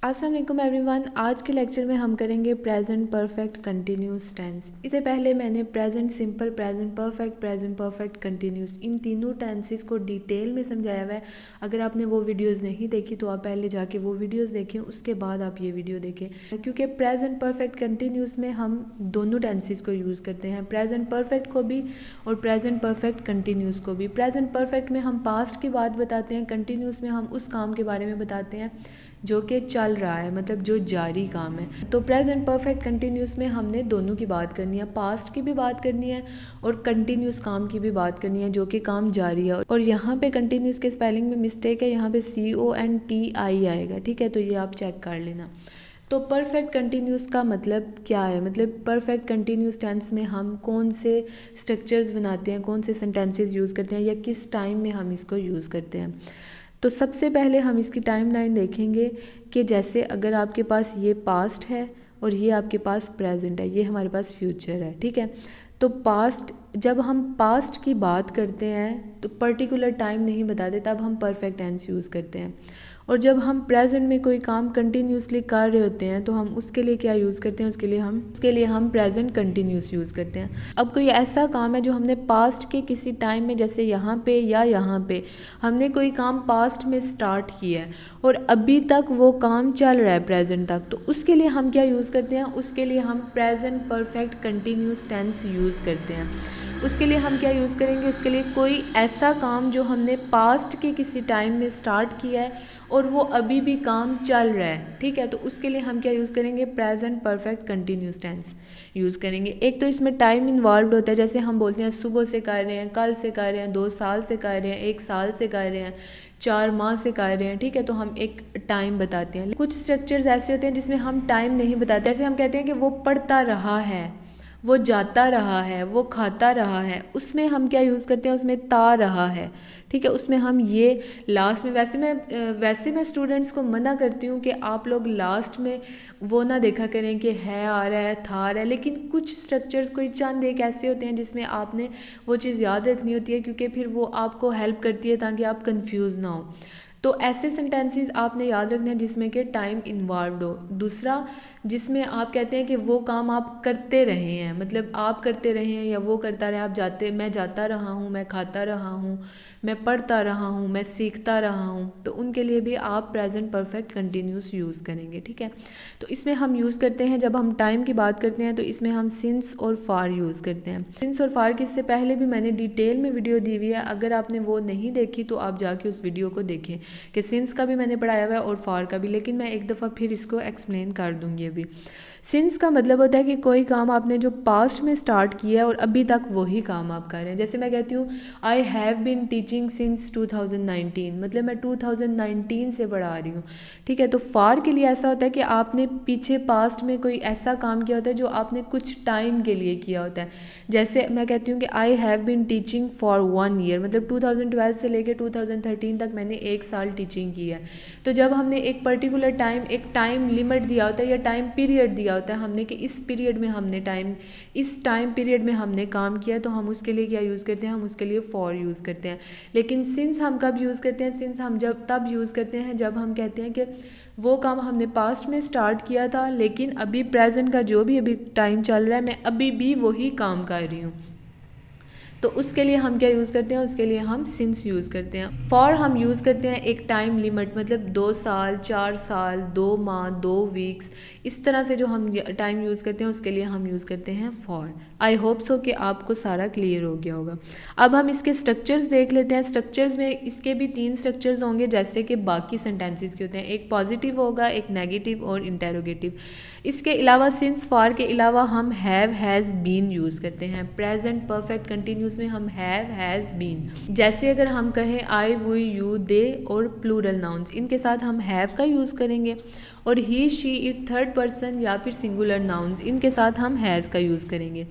अस्सलाम वालेकुम एवरीवन। आज के लेक्चर में हम करेंगे प्रेजेंट परफेक्ट कंटिन्यूस टेंस। इससे पहले मैंने present simple, present perfect continuous, इन तीनों टेंसेस को डिटेल में समझाया हुआ है। अगर आपने वो वीडियोस नहीं देखी तो आप पहले जाके वो वीडियोस देखें, उसके बाद आप ये वीडियो देखें, क्योंकि प्रेजेंट परफेक्ट कंटिन्यूस में हम दोनों टेंसेस को यूज़ करते हैं, प्रेजेंट परफेक्ट को भी और प्रेजेंट परफेक्ट कंटिन्यूस को भी। प्रेजेंट परफेक्ट में हम पास्ट की बात बताते हैं, कंटिन्यूस में हम उस काम के बारे में बताते हैं जो कि चल रहा है, मतलब जो जारी काम है। तो प्रेजेंट परफेक्ट कंटिन्यूस में हमने दोनों की बात करनी है, पास्ट की भी बात करनी है और कंटिन्यूस काम की भी बात करनी है जो कि काम जारी है। और यहाँ पे कंटिन्यूस के स्पेलिंग में मिस्टेक है, यहाँ पे CONTI आएगा, ठीक है, तो ये आप चेक कर लेना। तो परफेक्ट कंटिन्यूस का मतलब क्या है, मतलब परफेक्ट कंटिन्यूस टेंस में हम कौन से स्ट्रक्चर्स बनाते हैं, कौन से सेंटेंसेस यूज़ करते हैं या किस टाइम में हम इसको यूज़ करते हैं। तो सबसे पहले हम इसकी टाइमलाइन देखेंगे कि जैसे अगर आपके पास ये पास्ट है और ये आपके पास प्रेजेंट है, ये हमारे पास फ्यूचर है, ठीक है। तो पास्ट, जब हम पास्ट की बात करते हैं तो पर्टिकुलर टाइम नहीं बताते, तब हम परफेक्ट टेंस यूज़ करते हैं। और जब हम प्रेजेंट में कोई काम कंटिन्यूसली कर रहे होते हैं तो हम उसके लिए क्या यूज़ करते हैं, उसके लिए हम प्रेजेंट कंटिन्यूस यूज़ करते हैं। अब कोई ऐसा काम है जो हमने पास्ट के किसी टाइम में, जैसे यहाँ पे या यहाँ पे हमने कोई काम पास्ट में स्टार्ट किया है और अभी तक वो काम चल रहा है प्रेजेंट तक, तो उसके लिए हम क्या यूज़ करते हैं, उसके लिए हम present perfect continuous tense use करते हैं। उसके लिए हम क्या यूज़ करेंगे, उसके लिए कोई ऐसा काम जो हमने पास्ट के किसी टाइम में स्टार्ट किया है और वो अभी भी काम चल रहा है, ठीक है, तो उसके लिए हम क्या यूज़ करेंगे, present perfect continuous tense use करेंगे। एक तो इसमें टाइम इन्वॉल्व होता है, जैसे हम बोलते हैं सुबह से कर रहे हैं, कल से कर रहे हैं, 2 साल से कर रहे हैं, 1 साल से कर रहे हैं, 4 माह से कर रहे हैं, ठीक है, तो हम एक टाइम बताते हैं। कुछ स्ट्रक्चर्स ऐसे होते हैं जिसमें हम टाइम नहीं बताते, जैसे हम कहते हैं कि वो पढ़ता रहा है, वो जाता रहा है, वो खाता रहा है, उसमें हम क्या यूज़ करते हैं, उसमें ता रहा है, ठीक है, उसमें हम ये लास्ट में, वैसे मैं स्टूडेंट्स को मना करती हूँ कि आप लोग लास्ट में वो ना देखा करें कि है आ रहा है, था आ रहा है, लेकिन कुछ स्ट्रक्चर्स, कोई चंद एक ऐसे होते हैं जिसमें आपने वो चीज़ याद रखनी होती है, क्योंकि फिर वो आपको हेल्प करती है ताकि आप कंफ्यूज ना हो। तो ऐसे सेंटेंसेस आपने याद रखने हैं जिसमें कि टाइम इन्वॉल्व हो। दूसरा, जिसमें आप कहते हैं कि वो काम आप करते रहे हैं, मतलब आप करते रहे हैं या वो करता रहे, मैं जाता रहा हूँ, मैं खाता रहा हूँ, मैं पढ़ता रहा हूँ, मैं सीखता रहा हूँ, तो उनके लिए भी आप प्रेजेंट परफेक्ट कंटिन्यूस यूज़ करेंगे, ठीक है। तो इसमें हम यूज़ करते हैं, जब हम टाइम की बात करते हैं तो इसमें हम सिंस और फार यूज़ करते हैं। सिंस और फार की इससे पहले भी मैंने डिटेल में वीडियो दी हुई है, अगर आपने वो नहीं देखी तो आप जाके उस वीडियो को देखें कि सिंस का भी मैंने पढ़ाया हुआ है और फार का भी, लेकिन मैं एक दफ़ा फिर इसको एक्सप्लेन कर दूँगी अभी। सिंस का मतलब होता है कि कोई काम आपने जो पास्ट में स्टार्ट किया है और अभी तक वही काम आप कर रहे हैं। जैसे मैं कहती हूँ I have been teaching since 2019, मतलब मैं 2019 से पढ़ा रही हूँ, ठीक है। तो फार के लिए ऐसा होता है कि आपने पीछे पास्ट में कोई ऐसा काम किया होता है जो आपने कुछ टाइम के लिए किया होता है। जैसे मैं कहती हूँ कि I have been teaching for 1 year, मतलब 2012 से लेकर 2013 तक मैंने 1 साल टीचिंग की है। तो जब हमने एक पर्टिकुलर टाइम, एक टाइम लिमिट दिया होता है या टाइम पीरियड दिया होता है हमने कि इस टाइम पीरियड में हमने काम किया, तो हम उसके लिए क्या यूज़ करते हैं, हम उसके लिए फॉर यूज़ करते हैं। लेकिन सिंस हम कब यूज़ करते हैं, सिंस हम तब यूज़ करते हैं जब हम कहते हैं कि वो काम हमने पास्ट में स्टार्ट किया था, लेकिन अभी प्रेजेंट का जो भी अभी टाइम चल रहा है, मैं अभी भी वही काम कर रही हूँ, तो उसके लिए हम क्या यूज़ करते हैं, उसके लिए हम सिंस यूज़ करते हैं। फॉर हम यूज़ करते हैं एक टाइम लिमिट, मतलब 2 साल, 4 साल, 2 माह, 2 वीक्स, इस तरह से जो हम टाइम यूज़ करते हैं उसके लिए हम यूज़ करते हैं फॉर। आई होप सो कि आपको सारा क्लियर हो गया होगा। अब हम इसके स्ट्रक्चर्स देख लेते हैं। स्ट्रक्चर्स में इसके भी 3 स्ट्रक्चर्स होंगे जैसे कि बाकी सेंटेंसेस के होते हैं, एक पॉजिटिव होगा, एक नेगेटिव और इंटेरोगेटिव। इसके अलावा सिंस फॉर के अलावा हम हैव, हैज़, बीन यूज़ करते हैं। प्रेजेंट परफेक्ट कंटिन्यूस में हम हैव, हैज़, बीन। जैसे अगर हम कहें आई, वी, यू, दे और प्लूरल नाउन्स, इनके साथ हम हैव का यूज़ करेंगे, और ही, शी, इट थर्ड पर्सन या फिर सिंगुलर नाउन्स, इनके साथ हम हैज़ का यूज़ करेंगे।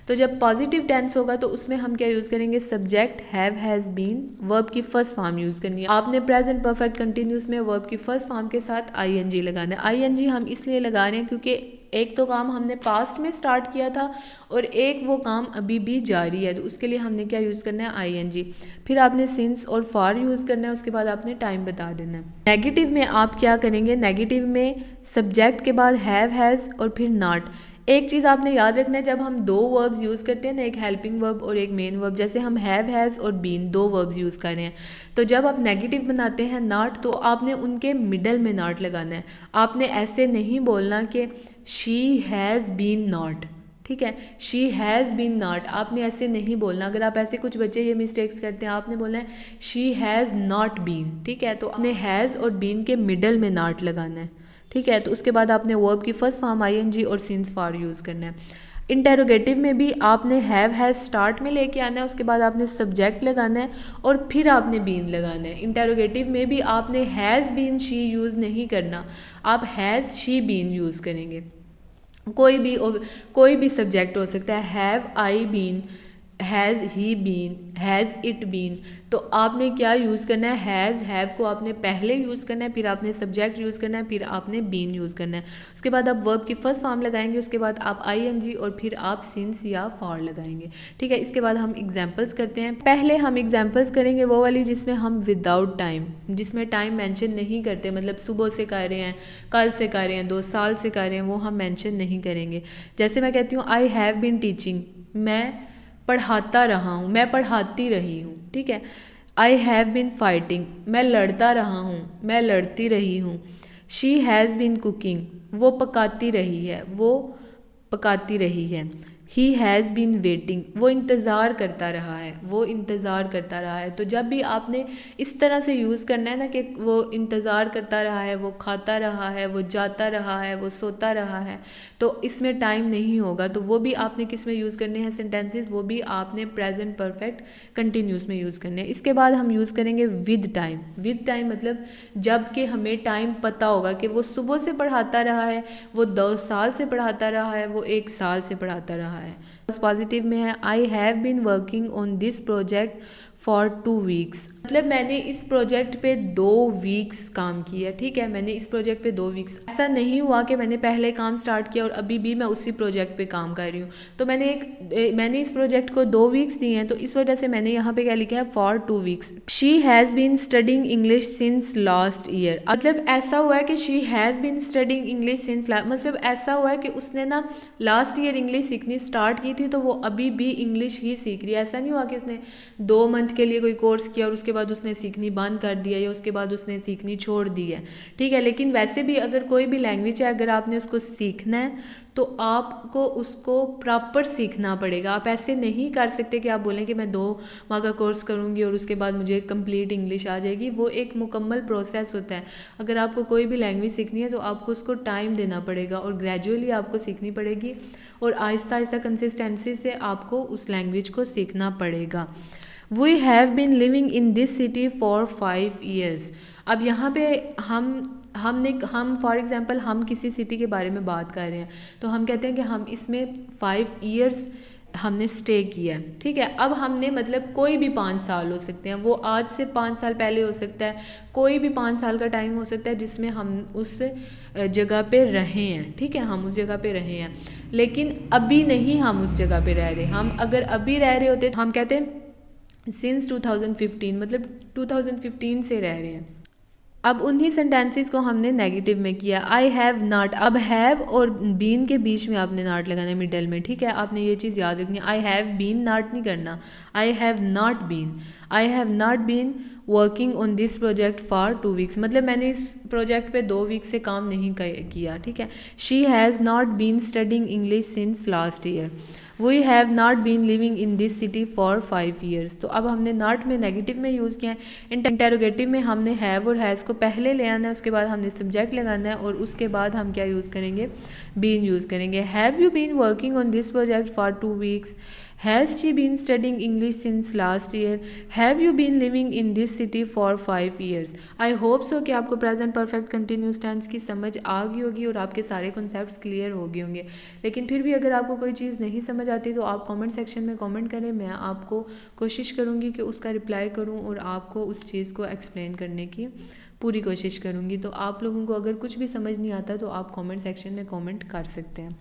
तो जब पॉजिटिव टेंस होगा तो उसमें हम क्या यूज़ करेंगे, subject have has been, verb की फर्स्ट फॉर्म यूज़ करनी है। आपने प्रेजेंट परफेक्ट कंटिन्यूस में वर्ब की फर्स्ट फॉर्म के साथ आईएनजी लगाना है। आईएनजी हम इसलिए लगा रहे हैं क्योंकि एक तो काम हमने पास्ट में स्टार्ट किया था और एक वो काम अभी भी जारी है, तो उसके लिए हमने क्या यूज़ करना है, आईएनजी। फिर आपने सिंस और फॉर यूज़ करना है, उसके बाद आपने टाइम बता देना है। नेगेटिव में आप क्या करेंगे, नेगेटिव में सब्जेक्ट के बाद हैव हैज़ और फिर नॉट। एक चीज़ आपने याद रखना है, जब हम दो वर्ब्स यूज़ करते हैं ना, एक हेल्पिंग वर्ब और एक मेन वर्ब, जैसे हम हैव हैज़ और बीन दो वर्ब्स यूज़ कर रहे हैं, तो जब आप नेगेटिव बनाते हैं नॉट, तो आपने उनके मिडल में नॉट लगाना है। आपने ऐसे नहीं बोलना कि शी हैज़ बीन नॉट, ठीक है, शी हैज़ बीन नॉट, आपने ऐसे नहीं बोलना। अगर आप ऐसे, कुछ बच्चे ये मिस्टेक्स करते हैं, आपने बोलना है शी हैज़ नॉट बीन, ठीक है, तो आपने हैज़ और बीन के मिडल में नॉट लगाना है, ठीक है। तो उसके बाद आपने वर्ब की फर्स्ट फॉर्म आईएनजी और सिंस फॉर यूज़ करना है। इंटेरोगेटिव में भी आपने हैव हैज़ स्टार्ट में लेके आना है, उसके बाद आपने सब्जेक्ट लगाना है और फिर आपने बीन लगाना है। इंटेरोगेटिव में भी आपने हैज़ बीन शी यूज़ नहीं करना, आप हैज़ शी बीन यूज़ करेंगे। कोई भी सब्जेक्ट हो सकता है, have I been, has he been, has it been, तो आपने क्या यूज़ करना है, हैज़ हैव को आपने पहले यूज़ करना है, फिर आपने सब्जेक्ट यूज़ करना है, फिर आपने बीन यूज़ करना है। उसके बाद आप वर्ब की फर्स्ट फॉर्म लगाएंगे, उसके बाद आप आईएनजी और फिर आप सिंस या फॉर लगाएंगे, ठीक है। इसके बाद हम एग्जांपल्स करते हैं। पहले हम एग्जांपल्स करेंगे वो वाली जिसमें हम विदाउट टाइम, जिसमें टाइम मेंशन नहीं करते, मतलब सुबह से कर रहे हैं, कल से कर रहे हैं, 2 साल से कर रहे हैं, वो हम मेंशन नहीं करेंगे। जैसे मैं कहती हूँ आई हैव बीन टीचिंग, मैं पढ़ाता रहा हूँ, मैं पढ़ाती रही हूँ, ठीक है। आई हैव बीन फाइटिंग, मैं लड़ता रहा हूँ, मैं लड़ती रही हूँ। शी हैज़ बीन कुकिंग, वो पकाती रही है, वो पकाती रही है। ही हैज़ बीन वेटिंग, वो इंतज़ार करता रहा है, वो इंतज़ार करता रहा है। तो जब भी आपने इस तरह से यूज़ करना है ना कि वो इंतज़ार करता रहा है, वो खाता रहा है, वो जाता रहा है, वो सोता रहा है, तो इसमें टाइम नहीं होगा। तो वो भी आपने किस में यूज़ करने हैं सेंटेंसेस, वो भी आपने प्रेजेंट परफेक्ट कंटिन्यूस में यूज़ करने हैं। इसके बाद हम यूज़ करेंगे विद टाइम। विद टाइम मतलब जब कि हमें टाइम पता होगा कि वो सुबह से पढ़ाता रहा है, वो 2 साल से पढ़ाता रहा है, वो 1 साल से पढ़ाता रहा है। पॉजिटिव में है I have been working on this project for 2 weeks, मतलब मैंने इस प्रोजेक्ट पे 2 वीक्स काम किया, ठीक है, मैंने इस प्रोजेक्ट पे 2 वीक्स। ऐसा नहीं हुआ कि मैंने पहले काम स्टार्ट किया और अभी भी मैं उसी प्रोजेक्ट पे काम कर रही हूँ। तो मैंने इस प्रोजेक्ट को 2 वीक्स दिए हैं, तो इस वजह से मैंने यहाँ पे क्या लिखा है, for 2 weeks. She has been studying English since last year, मतलब ऐसा हुआ है कि she has been studying English since, मतलब ऐसा हुआ है कि उसने ना लास्ट ईयर इंग्लिश सीखनी स्टार्ट की थी, तो वो अभी भी इंग्लिश ही सीख रही है। ऐसा नहीं हुआ कि उसने 2 मंथ के लिए कोई कोर्स किया और उसके बाद उसने सीखनी बंद कर दिया या उसके बाद उसने सीखनी छोड़ दी है, ठीक है। लेकिन वैसे भी अगर कोई भी लैंग्वेज है, अगर आपने उसको सीखना है तो आपको उसको प्रॉपर सीखना पड़ेगा। आप ऐसे नहीं कर सकते कि आप बोलें कि मैं 2 माह का कोर्स करूँगी और उसके बाद मुझे कंप्लीट इंग्लिश आ जाएगी। वो एक मुकम्मल प्रोसेस होता है। अगर आपको कोई भी लैंग्वेज सीखनी है तो आपको उसको टाइम देना पड़ेगा और ग्रेजुअली आपको सीखनी पड़ेगी और आहिस्ता आहिस्ता कंसिस्टेंसी से आपको उस लैंग्वेज को सीखना पड़ेगा। We have been living in this city for 5 years। अब यहाँ पे हम फॉर एग्जांपल हम किसी सिटी के बारे में बात कर रहे हैं, तो हम कहते हैं कि हम इसमें 5 years हमने स्टे किया है, ठीक है। अब हमने मतलब कोई भी 5 साल हो सकते हैं, वो आज से 5 साल पहले हो सकता है, कोई भी 5 साल का टाइम हो सकता है जिसमें हम उस जगह पे रहे हैं, ठीक है, हम उस जगह पे रहे हैं। लेकिन अभी नहीं हम उस जगह पे रह रहे। हम अगर अभी रह रहे होते तो हम कहते हैं सिंस 2015, मतलब 2015 से रह रहे हैं। अब उन्हीं सेंटेंसेस को हमने नेगेटिव में किया। आई हैव नॉट, अब हैव और बीन के बीच में आपने नॉट लगाना है मिडल में, ठीक है। आपने ये चीज़ याद रखनी है, आई हैव बीन नॉट नहीं करना, I have not been. I have not been working on this project for 2 weeks, मतलब मैंने इस प्रोजेक्ट पे 2 वीक से काम नहीं किया, ठीक है। She has not been studying English since last year. We have not been living in this city for 5 years। तो अब हमने नॉट में नेगेटिव में यूज़ किया है। इंटेरोगेटिव में हमने हैव और हैज़ को पहले ले आना है, उसके बाद हमने सब्जेक्ट लगाना है और उसके बाद हम क्या यूज़ करेंगे, बीन यूज़ करेंगे। Have you been working on this project for 2 weeks? Has she been studying English since last year, have you been living in this city for 5 years. I hope so कि आपको present perfect continuous tense की समझ आ गई होगी और आपके सारे concepts clear हो गए होंगे। लेकिन फिर भी अगर आपको कोई चीज़ नहीं समझ आती तो आप कमेंट सेक्शन में कमेंट करें, मैं आपको कोशिश करूँगी कि उसका रिप्लाई करूँ और आपको उस चीज़ को एक्सप्लेन करने की पूरी कोशिश करूँगी। तो आप लोगों को अगर कुछ भी समझ नहीं आता तो आप कमेंट सेक्शन में कमेंट कर सकते हैं।